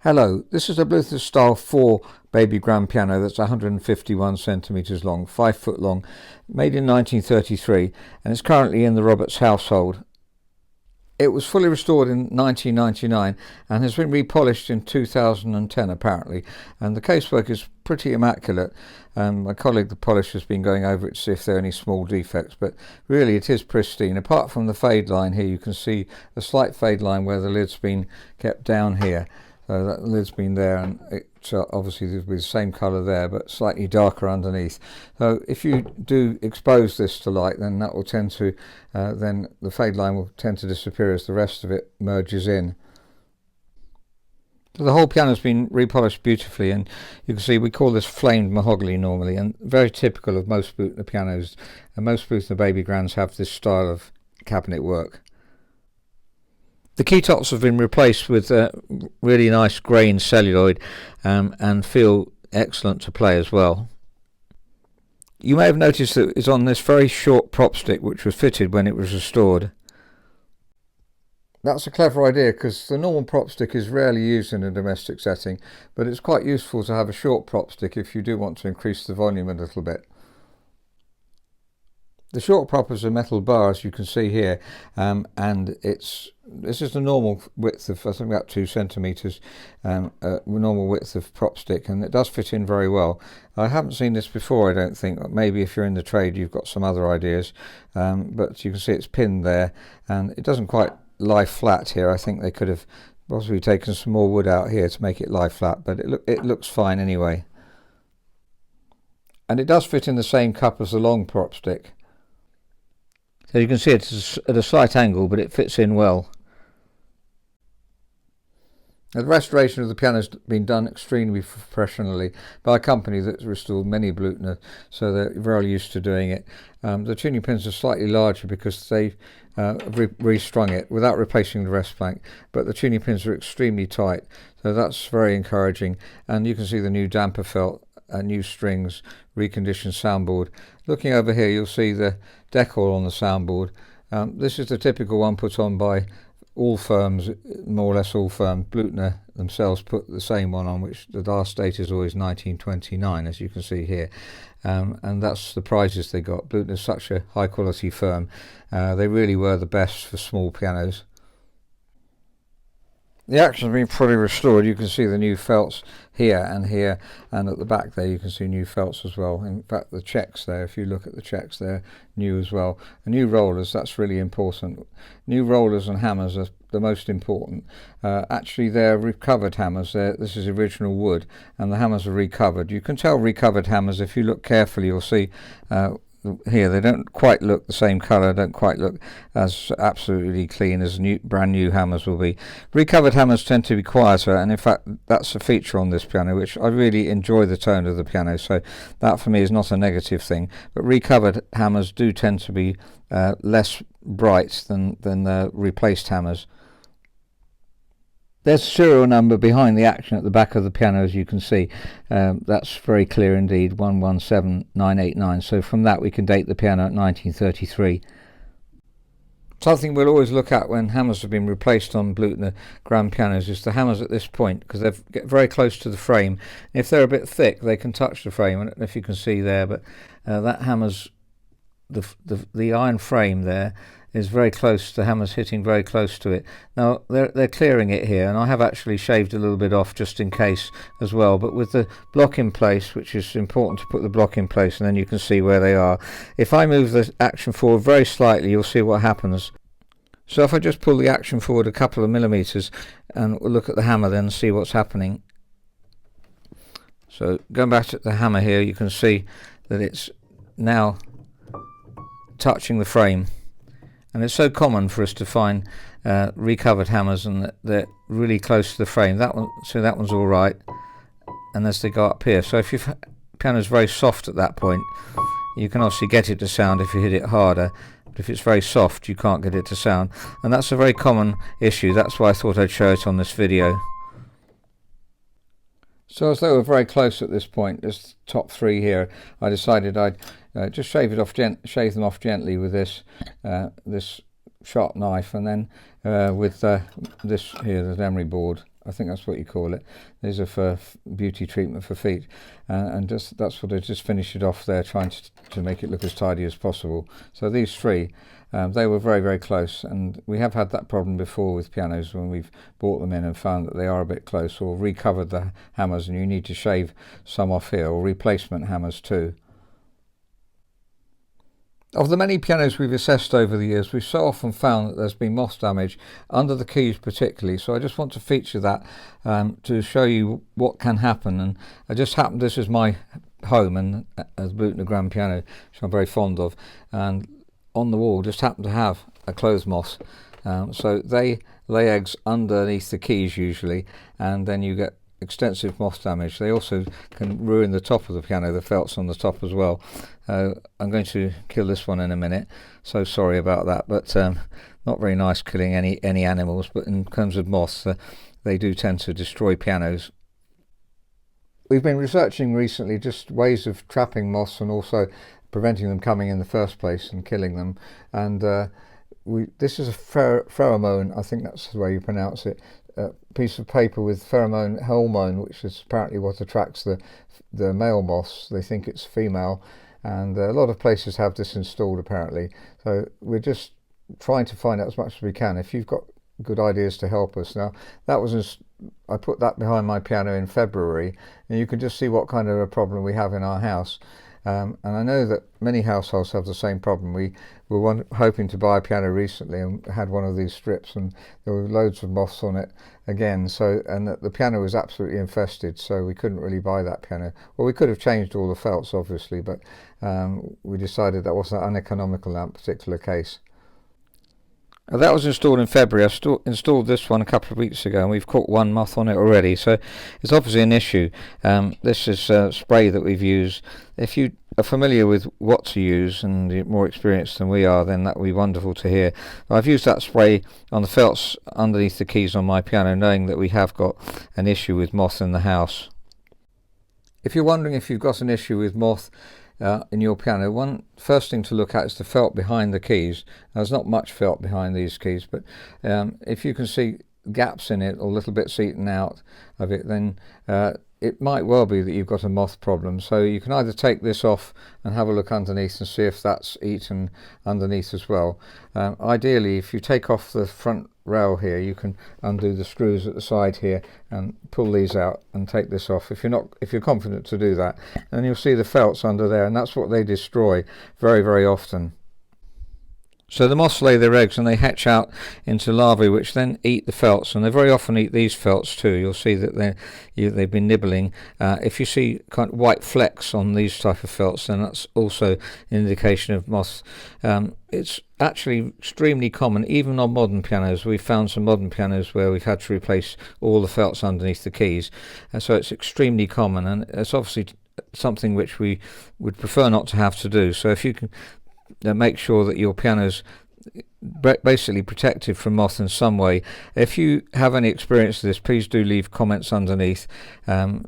Hello, this is a Bluthner Style 4 baby grand piano that's 151 centimetres long, 5 foot long, made in 1933, and it's currently in the Roberts household. It was fully restored in 1999 and has been repolished in 2010 apparently, and the casework is pretty immaculate. My colleague the polisher has been going over it to see if there are any small defects, but really it is pristine. Apart from the fade line here, you can see a slight fade line where the lid's been kept down here. So that lid's been there, and it's obviously with the same colour there but slightly darker underneath. So if you do expose this to light, then that will tend to then the fade line will tend to disappear as the rest of it merges in. So the whole piano has been repolished beautifully, and you can see we call this flamed mahogany normally, and very typical of most Bluthner pianos, and most Bluthner baby grands have this style of cabinet work. The key tops have been replaced with really nice grain celluloid and feel excellent to play as well. You may have noticed that it's on this very short prop stick which was fitted when it was restored. That's a clever idea because the normal prop stick is rarely used in a domestic setting, but it's quite useful to have a short prop stick if you do want to increase the volume a little bit. The short prop is a metal bar, as you can see here, and this is the normal width of, I think, about 2 centimetres, normal width of prop stick, and it does fit in very well. I haven't seen this before, I don't think. Maybe if you're in the trade you've got some other ideas, but you can see it's pinned there, and it doesn't quite lie flat here. I think they could have possibly taken some more wood out here to make it lie flat, but it looks fine anyway. And it does fit in the same cup as the long prop stick. So you can see it's at a slight angle, but it fits in well. Now, the restoration of the piano has been done extremely professionally by a company that's restored many Bluthner, so they're very used to doing it. The tuning pins are slightly larger because they've restrung it without replacing the rest plank, but the tuning pins are extremely tight, so that's very encouraging. And you can see the new damper felt, new strings, reconditioned soundboard. Looking over here, you'll see the decal on the soundboard. This is the typical one put on by all firms, more or less all firms. Bluthner themselves put the same one on, which the last date is always 1929, as you can see here. And that's the prizes they got. Bluthner's such a high quality firm. They really were the best for small pianos. The action's been fully restored. You can see the new felts here, and at the back there you can see new felts as well. In fact, the checks there, if you look at the checks, they're new as well. And new rollers, that's really important. New rollers and hammers are the most important. Actually, they're recovered hammers. This is original wood, and the hammers are recovered. You can tell recovered hammers if you look carefully. You'll see here they don't quite look the same colour, don't quite look as absolutely clean as brand new hammers will be. Recovered hammers tend to be quieter, and in fact that's a feature on this piano, which I really enjoy the tone of the piano, so that for me is not a negative thing. But recovered hammers do tend to be less bright than the replaced hammers. There's a serial number behind the action at the back of the piano, as you can see. That's very clear indeed, 117989. So from that we can date the piano at 1933. Something we'll always look at when hammers have been replaced on Bluthner grand pianos is the hammers at this point, because they get very close to the frame. If they're a bit thick, they can touch the frame. I don't know if you can see there, but that hammer's the iron frame there is very close. The hammer's hitting very close to it. Now they're clearing it here, and I have actually shaved a little bit off just in case as well, but with the block in place, which is important to put the block in place, and then you can see where they are. If I move the action forward very slightly, you'll see what happens. So if I just pull the action forward a couple of millimeters and we'll look at the hammer then and see what's happening. So going back to the hammer here, you can see that it's now touching the frame. And it's so common for us to find recovered hammers, and they're really close to the frame. That one's all right, and as they go up here. So if your piano's very soft at that point, you can obviously get it to sound if you hit it harder. But if it's very soft, you can't get it to sound, and that's a very common issue. That's why I thought I'd show it on this video. So as they were very close at this point, this top three here, I decided I'd just shave them off gently with this sharp knife, and then with this here, the emery board, I think that's what you call it. These are for beauty treatment for feet, and that's what I just finished it off there, trying to make it look as tidy as possible. So these three, they were very, very close, and we have had that problem before with pianos when we've brought them in and found that they are a bit close, or recovered the hammers and you need to shave some off here, or replacement hammers too. Of the many pianos we've assessed over the years, we've so often found that there's been moth damage under the keys particularly, so I just want to feature that to show you what can happen. And I just happened, this is my home and a Bluthner grand piano, which I'm very fond of, and on the wall just happened to have a clothes moth. So they lay eggs underneath the keys usually, and then you get extensive moth damage. They also can ruin the top of the piano, the felts on the top as well. I'm going to kill this one in a minute, so sorry about that, but not very nice killing any animals, but in terms of moths, they do tend to destroy pianos. We've been researching recently just ways of trapping moths and also preventing them coming in the first place and killing them, and this is a pheromone, I think that's the way you pronounce it, piece of paper with pheromone hormone, which is apparently what attracts the male moths. They think it's female, and a lot of places have this installed apparently. So we're just trying to find out as much as we can. If you've got good ideas to help us. Now that was I put that behind my piano in February, and you can just see what kind of a problem we have in our house. And I know that many households have the same problem. We were hoping to buy a piano recently and had one of these strips, and there were loads of moths on it again. So, and the piano was absolutely infested, so we couldn't really buy that piano. Well, we could have changed all the felts obviously, but we decided that wasn't uneconomical in that particular case. That was installed in February. I installed this one a couple of weeks ago, and we've caught one moth on it already, so it's obviously an issue. This is spray that we've used. If you are familiar with what to use and you're more experienced than we are, then that would be wonderful to hear. I've used that spray on the felts underneath the keys on my piano, knowing that we have got an issue with moth in the house. If you're wondering if you've got an issue with moth in your piano, first thing to look at is the felt behind the keys. There's not much felt behind these keys, but if you can see gaps in it or little bits eaten out of it, then it might well be that you've got a moth problem. So you can either take this off and have a look underneath and see if that's eaten underneath as well. Ideally, if you take off the front rail here, you can undo the screws at the side here and pull these out and take this off. If you're confident to do that, then you'll see the felts under there, and that's what they destroy very, very often. So the moths lay their eggs and they hatch out into larvae, which then eat the felts, and they very often eat these felts too. You'll see that they've been nibbling. If you see kind of white flecks on these type of felts, then that's also an indication of moths. It's actually extremely common, even on modern pianos. We've found some modern pianos where we've had to replace all the felts underneath the keys, and so it's extremely common, and it's obviously something which we would prefer not to have to do. So if you can make sure that your piano's basically protected from moth in some way. If you have any experience with this, please do leave comments underneath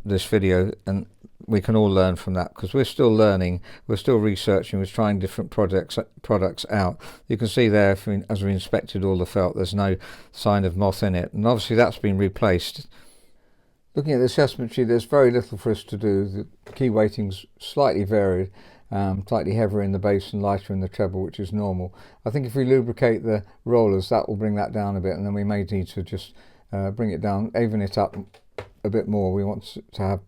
this video, and we can all learn from that, because we're still learning, we're still researching, we're trying different products out. You can see there, as we inspected all the felt, there's no sign of moth in it, and obviously that's been replaced. Looking at the assessment sheet, there's very little for us to do. The key weighting's slightly varied. Slightly heavier in the bass and lighter in the treble, which is normal. I think if we lubricate the rollers, that will bring that down a bit, and then we may need to just bring it down, even it up a bit more. We want to have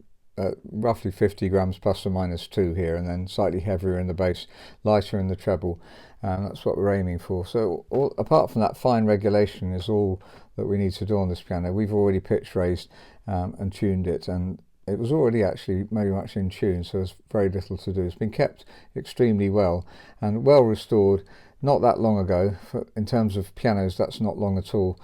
roughly 50 grams plus or minus 2 here, and then slightly heavier in the bass, lighter in the treble. That's what we're aiming for. So apart from that, fine regulation is all that we need to do on this piano. We've already pitch raised and tuned it, and it was already actually very much in tune, so there's very little to do. It's been kept extremely well and well restored not that long ago. In terms of pianos, that's not long at all.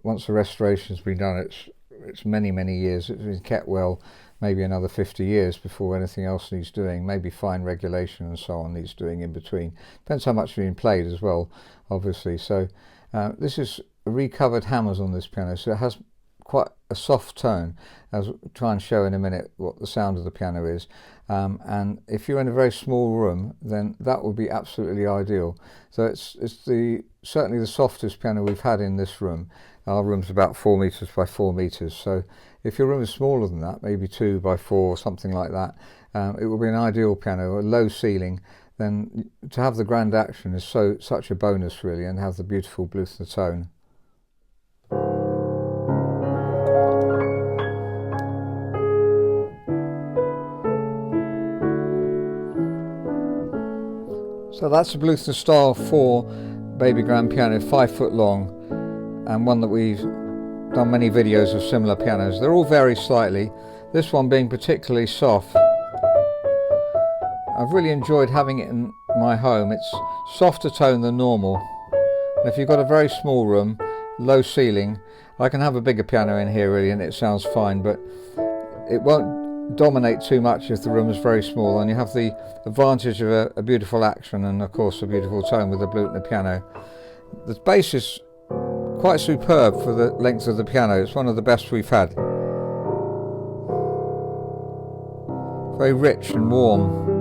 Once the restoration's been done, it's many, many years. It's been kept well, maybe another 50 years before anything else needs doing. Maybe fine regulation and so on needs doing in between. Depends how much has been played as well, obviously. So this is recovered hammers on this piano, so it has quite a soft tone. I'll try and show in a minute what the sound of the piano is. And if you're in a very small room, then that would be absolutely ideal. So it's certainly the softest piano we've had in this room. Our room's about 4 meters by 4 meters. So if your room is smaller than that, maybe 2 by 4 or something like that, it will be an ideal piano. A low ceiling, then to have the grand action is such a bonus really, and have the beautiful Bluthner tone. So that's a Bluthner style 4 baby grand piano, 5 foot long, and one that we've done many videos of similar pianos. They're all vary slightly, this one being particularly soft. I've really enjoyed having it in my home. It's softer tone than normal, and if you've got a very small room, low ceiling, I can have a bigger piano in here really and it sounds fine, but it won't dominate too much if the room is very small, and you have the advantage of a beautiful action and of course a beautiful tone with the Bluthner piano. The bass is quite superb for the length of the piano. It's one of the best we've had. Very rich and warm.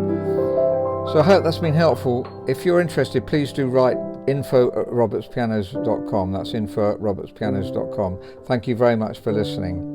So I hope that's been helpful. If you're interested, please do write info@robertspianos.com. That's info@robertspianos.com. Thank you very much for listening.